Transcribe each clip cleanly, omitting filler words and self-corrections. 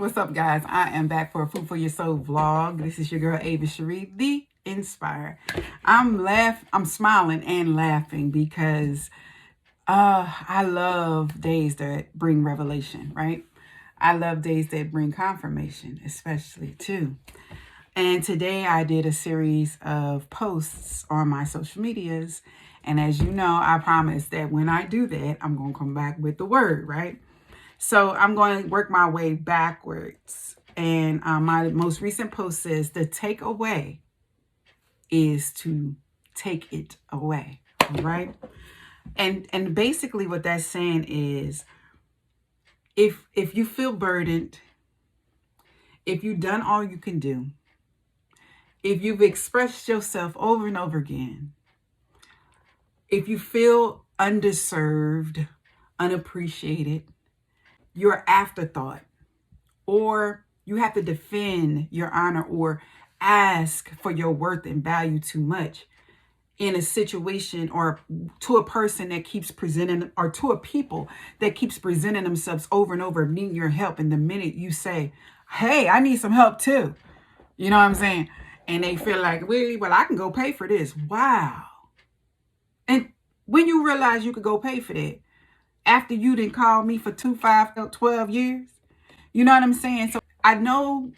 What's up, guys? I am back for a Food for Your Soul vlog. This is your girl, Ava Cherie, the Inspire. I'm smiling and laughing because I love days that bring revelation, right? I love days that bring confirmation, especially too. And today I did a series of posts on my social medias. And as you know, I promise that when I do that, I'm going to come back with the word, right? So I'm going to work my way backwards. And my most recent post says the takeaway is to take it away, right? And basically what that's saying is if you feel burdened, if you've done all you can do, if you've expressed yourself over and over again, if you feel underserved, unappreciated, you're an afterthought, or you have to defend your honor or ask for your worth and value too much in a situation or to a person that keeps presenting, or to a people that keeps presenting themselves over and over, needing your help. And the minute you say, hey, I need some help too, you know what I'm saying? And they feel like, really, well, I can go pay for this. Wow. And when you realize you could go pay for that, after you didn't call me for 2, 5, 12 years, you know what I'm saying? So I know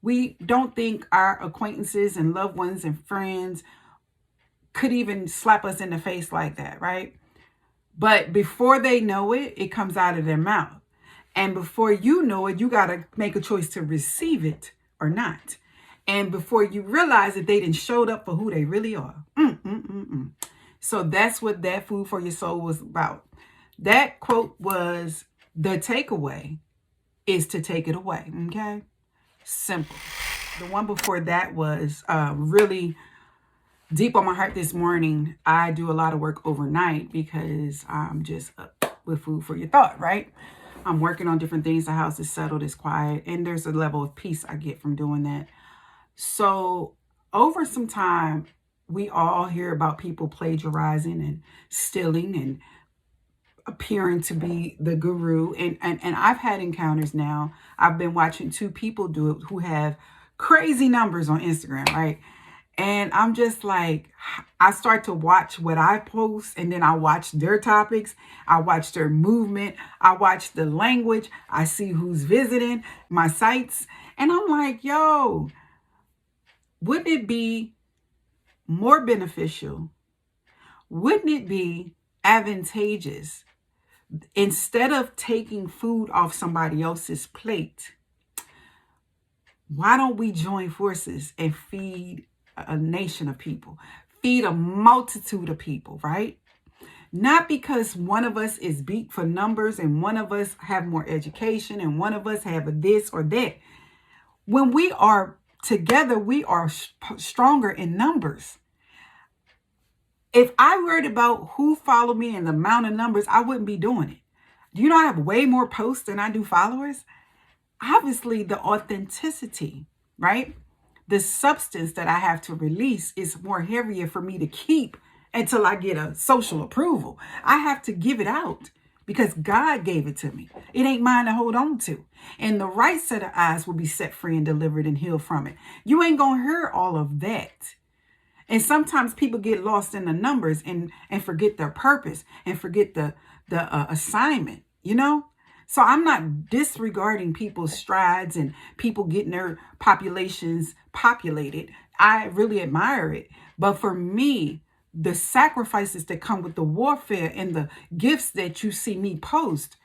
we don't think our acquaintances and loved ones and friends could even slap us in the face like that, right? But before they know it, it comes out of their mouth. And before you know it, you got to make a choice to receive it or not. And before you realize that they didn't showed up for who they really are. So that's what that Food for Your Soul was about. That quote was, the takeaway is to take it away. Okay? Simple. The one before that was really deep on my heart this morning. I do a lot of work overnight because I'm just up with food for your thought, right? I'm working on different things. The house is settled, it's quiet, and there's a level of peace I get from doing that. So over some time, we all hear about people plagiarizing and stealing and appearing to be the guru. And I've had encounters now. I've been watching 2 people do it who have crazy numbers on Instagram, right? And I'm just like, I start to watch what I post, and then I watch their topics. I watch their movement. I watch the language. I see who's visiting my sites. And I'm like, yo, wouldn't it be more beneficial? Wouldn't it be advantageous, instead of taking food off somebody else's plate, why don't we join forces and feed a nation of people, feed a multitude of people, right? Not because one of us is beat for numbers and one of us have more education and one of us have this or that. When we are together, we are stronger in numbers. If I worried about who followed me and the amount of numbers, I wouldn't be doing it. Do you know I have way more posts than I do followers? Obviously, the authenticity, right? The substance that I have to release is more heavier for me to keep until I get a social approval. I have to give it out because God gave it to me. It ain't mine to hold on to. And the right set of eyes will be set free and delivered and healed from it. You ain't going to hear all of that. And sometimes people get lost in the numbers and forget their purpose and forget the assignment, you know? So I'm not disregarding people's strides and people getting their populations populated. I really admire it. But for me, the sacrifices that come with the warfare and the gifts that you see me post,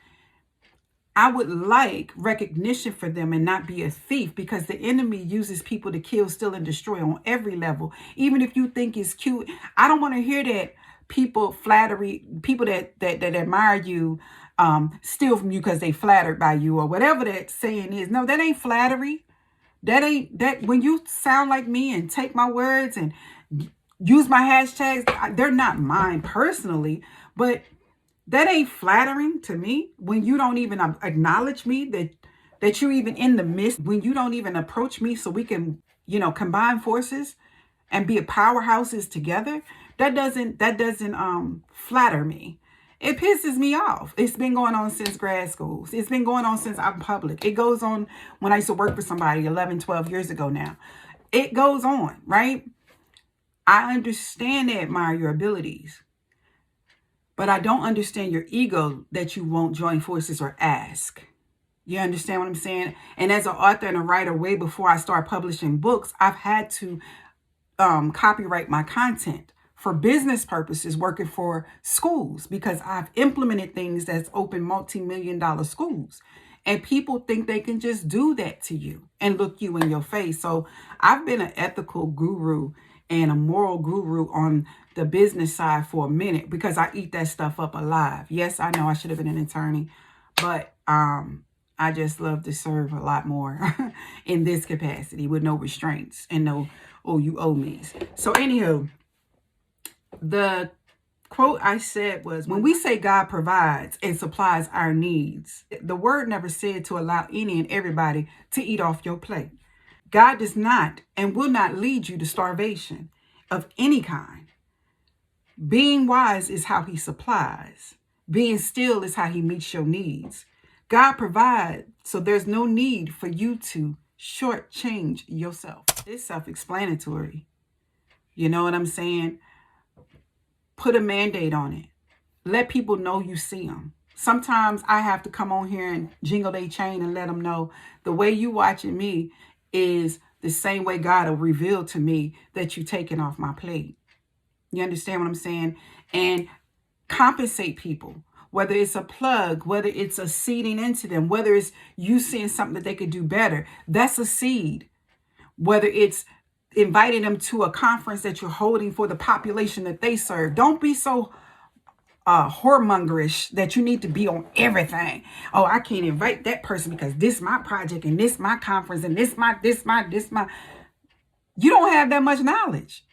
I would like recognition for them and not be a thief, because the enemy uses people to kill, steal, and destroy on every level. Even if you think it's cute, I don't want to hear that people that admire you steal from you because they flattered by you or whatever that saying is. No, that ain't flattery. That when you sound like me and take my words and use my hashtags, they're not mine personally, but that ain't flattering to me. When you don't even acknowledge me, that you're even in the midst, when you don't even approach me so we can, combine forces and be powerhouses together, that doesn't flatter me. It pisses me off. It's been going on since grad school. It's been going on since I'm public. It goes on when I used to work for somebody 11, 12 years ago now. It goes on, right? I understand and admire your abilities, but I don't understand your ego that you won't join forces or ask. You understand what I'm saying? And as an author and a writer, way before I start publishing books, I've had to copyright my content for business purposes, working for schools, because I've implemented things that's open multi-million-dollar schools. And people think they can just do that to you and look you in your face. So I've been an ethical guru and a moral guru on the business side for a minute because I eat that stuff up alive. Yes, I know I should have been an attorney, but I just love to serve a lot more in this capacity with no restraints and no, oh, you owe me. So anywho, the quote I said was, when we say God provides and supplies our needs, the word never said to allow any and everybody to eat off your plate. God does not and will not lead you to starvation of any kind. Being wise is how he supplies. Being still is how he meets your needs. God provides, so there's no need for you to shortchange yourself. It's self-explanatory. You know what I'm saying? Put a Band-Aid on it. Let people know you see them. Sometimes I have to come on here and jingle their chain and let them know the way you watching me is the same way God will reveal to me that you taking off my plate. You understand what I'm saying? And compensate people, whether it's a plug, whether it's a seeding into them, whether it's you seeing something that they could do better. That's a seed. Whether it's inviting them to a conference that you're holding for the population that they serve. Don't be so whoremongerish that you need to be on everything. Oh, I can't invite that person because this my project and this my conference and this my. You don't have that much knowledge.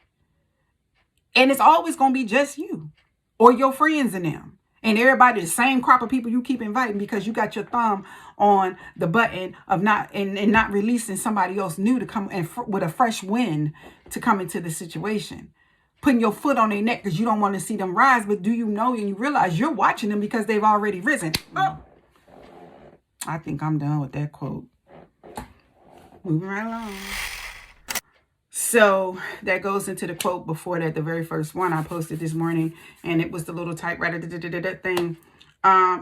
And it's always going to be just you or your friends and them. And everybody, the same crop of people you keep inviting because you got your thumb on the button of not releasing somebody else new to come and with a fresh wind to come into the situation. Putting your foot on their neck because you don't want to see them rise. But do you know and you realize you're watching them because they've already risen? Oh, I think I'm done with that quote. Moving right along. So that goes into the quote before that, the very first one I posted this morning, and it was the little typewriter thing.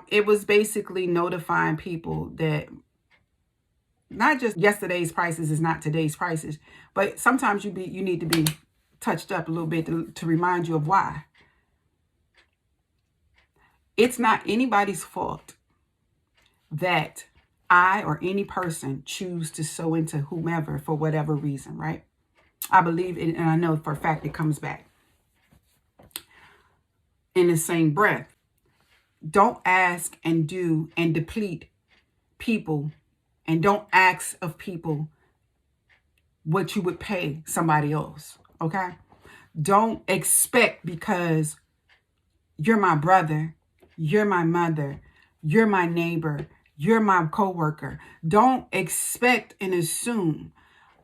It was basically notifying people that not just yesterday's prices is not today's prices, but sometimes you need to be touched up a little bit to remind you of why. It's not anybody's fault that I or any person choose to sow into whomever for whatever reason, right? I believe it, and I know for a fact it comes back. In the same breath, don't ask and do and deplete people, and don't ask of people what you would pay somebody else, okay? Don't expect because you're my brother, you're my mother, you're my neighbor, you're my coworker. Don't expect and assume.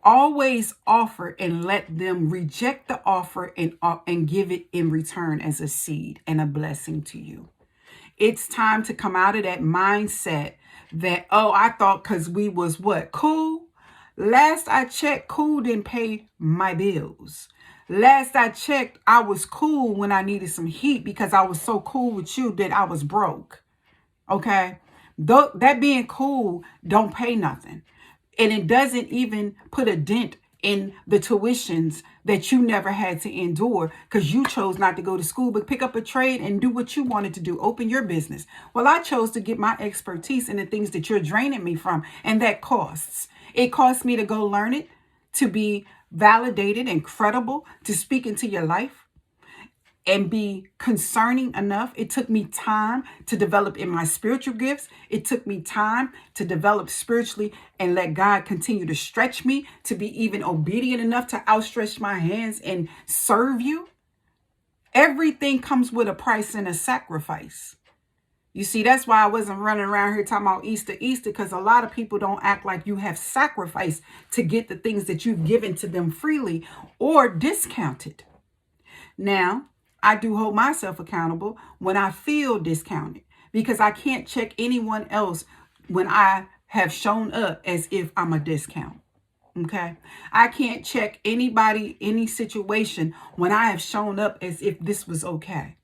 Always offer and let them reject the offer and give it in return as a seed and a blessing to you. It's time to come out of that mindset that, oh, I thought because we was what? Cool? Last I checked, cool didn't pay my bills. Last I checked, I was cool when I needed some heat because I was so cool with you that I was broke. Okay? That being cool don't pay nothing. And it doesn't even put a dent in the tuitions that you never had to endure because you chose not to go to school, but pick up a trade and do what you wanted to do. Open your business. Well, I chose to get my expertise in the things that you're draining me from, and that costs. It costs me to go learn it, to be validated and credible, to speak into your life and be concerning enough. It took me time to develop in my spiritual gifts. It took me time to develop spiritually and let God continue to stretch me to be even obedient enough to outstretch my hands and serve you. Everything comes with a price and a sacrifice. You see, that's why I wasn't running around here talking about Easter, because a lot of people don't act like you have sacrificed to get the things that you've given to them freely or discounted. Now, I do hold myself accountable when I feel discounted, because I can't check anyone else when I have shown up as if I'm a discount. Okay. I can't check anybody, any situation when I have shown up as if this was okay.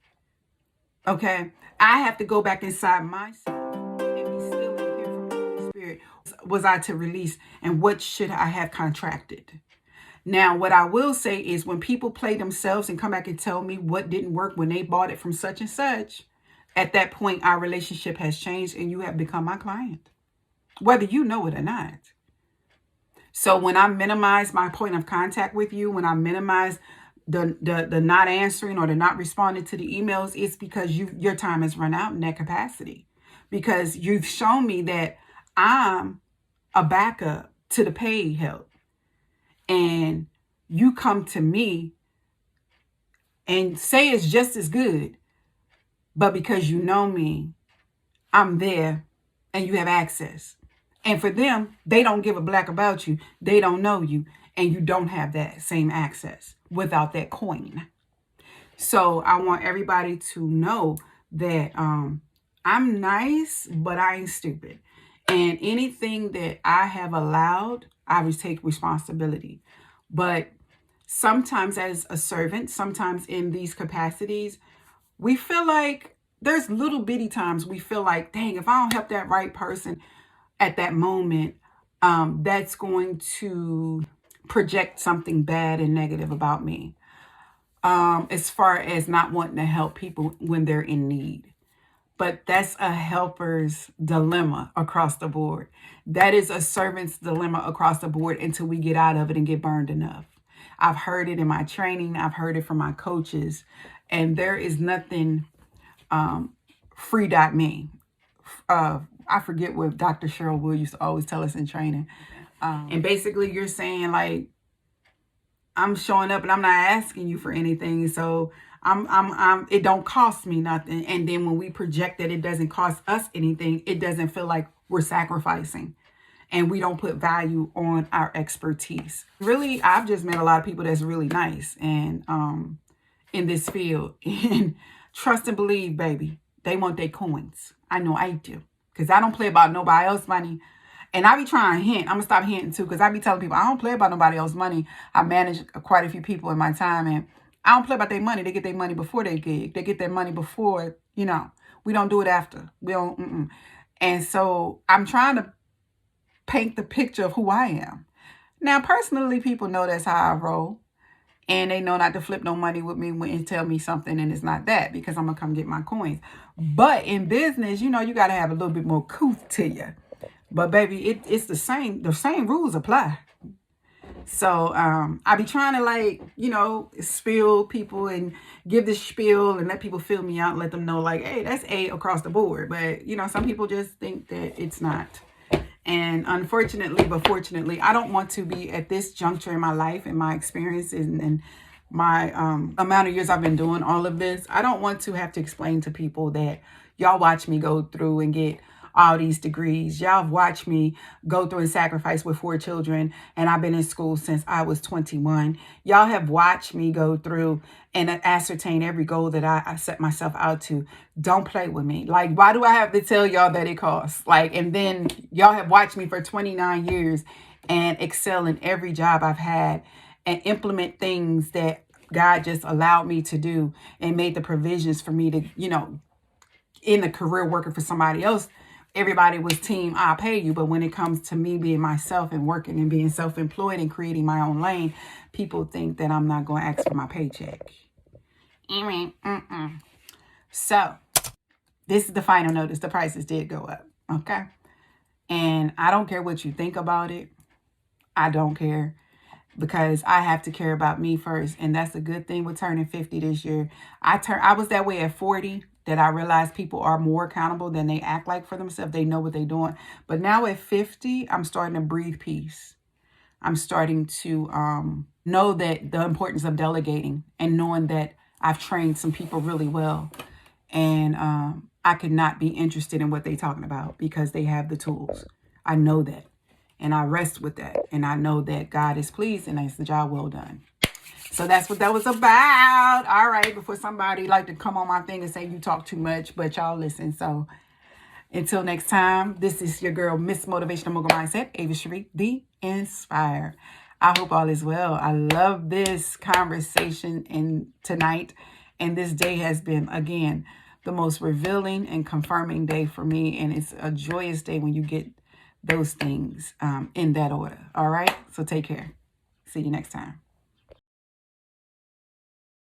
Okay. I have to go back inside myself and be still and hear from the Holy Spirit. Was I to release, and what should I have contracted? Now, what I will say is, when people play themselves and come back and tell me what didn't work when they bought it from such and such, at that point, our relationship has changed and you have become my client, whether you know it or not. So when I minimize my point of contact with you, when I minimize the not answering or the not responding to the emails, it's because your time has run out in that capacity. Because you've shown me that I'm a backup to the paid help. And you come to me and say it's just as good, but because you know me, I'm there and you have access. And for them, they don't give a black about you. They don't know you, and you don't have that same access without that coin. So I want everybody to know that I'm nice, but I ain't stupid. And anything that I have allowed, I will take responsibility. But sometimes as a servant, sometimes in these capacities, we feel like there's little bitty times we feel like, dang, if I don't help that right person at that moment, that's going to project something bad and negative about me. As far as not wanting to help people when they're in need. But that's a helper's dilemma across the board. That is a servant's dilemma across the board until we get out of it and get burned enough. I've heard it in my training. I've heard it from my coaches. And there is nothing free.me. I forget what Dr. Cheryl Will used to always tell us in training. And basically you're saying, like, I'm showing up and I'm not asking you for anything. So it don't cost me nothing. And then when we project that it doesn't cost us anything, it doesn't feel like we're sacrificing, and we don't put value on our expertise. Really, I've just met a lot of people that's really nice and in this field. And trust and believe, baby, they want their coins. I know I do, because I don't play about nobody else's money. And I be trying to hint. I'm going to stop hinting too, because I be telling people I don't play about nobody else's money. I manage quite a few people in my time, and I don't play about their money. They get their money before they gig. They get their money before, we don't do it after. We don't. And so I'm trying to paint the picture of who I am. Now, personally, people know that's how I roll. And they know not to flip no money with me when tell me something and it's not that, because I'm going to come get my coins. But in business, you got to have a little bit more couth to you. But baby, it's the same rules apply. So I be trying to spill people and give this spiel and let people feel me out and let them know like, hey, that's A across the board. But some people just think that it's not. And unfortunately, but fortunately, I don't want to be at this juncture in my life and my experiences and my amount of years I've been doing all of this. I don't want to have to explain to people that y'all watch me go through and get all these degrees. Y'all have watched me go through and sacrifice with 4 children, and I've been in school since I was 21. Y'all have watched me go through and ascertain every goal that I set myself out to. Don't play with me. Like, why do I have to tell y'all that it costs? And then y'all have watched me for 29 years and excel in every job I've had and implement things that God just allowed me to do and made the provisions for me to, in the career working for somebody else. Everybody was team, I'll pay you. But when it comes to me being myself and working and being self-employed and creating my own lane, people think that I'm not going to ask for my paycheck. So this is the final notice. The prices did go up. Okay. And I don't care what you think about it. I don't care, because I have to care about me first. And that's a good thing with turning 50 this year. I was that way at 40. That I realized people are more accountable than they act like for themselves. They know what they're doing. But now at 50, I'm starting to breathe peace. I'm starting to know that the importance of delegating and knowing that I've trained some people really well. And I could not be interested in what they're talking about because they have the tools. I know that. And I rest with that. And I know that God is pleased and it's the job well done. So that's what that was about. All right, before somebody like to come on my thing and say you talk too much, but y'all listen. So until next time, this is your girl, Miss Motivational Mogul Mindset, Ava Sharif, the Inspire. I hope all is well. I love this conversation tonight. And this day has been, again, the most revealing and confirming day for me. And it's a joyous day when you get those things in that order. All right? So take care. See you next time.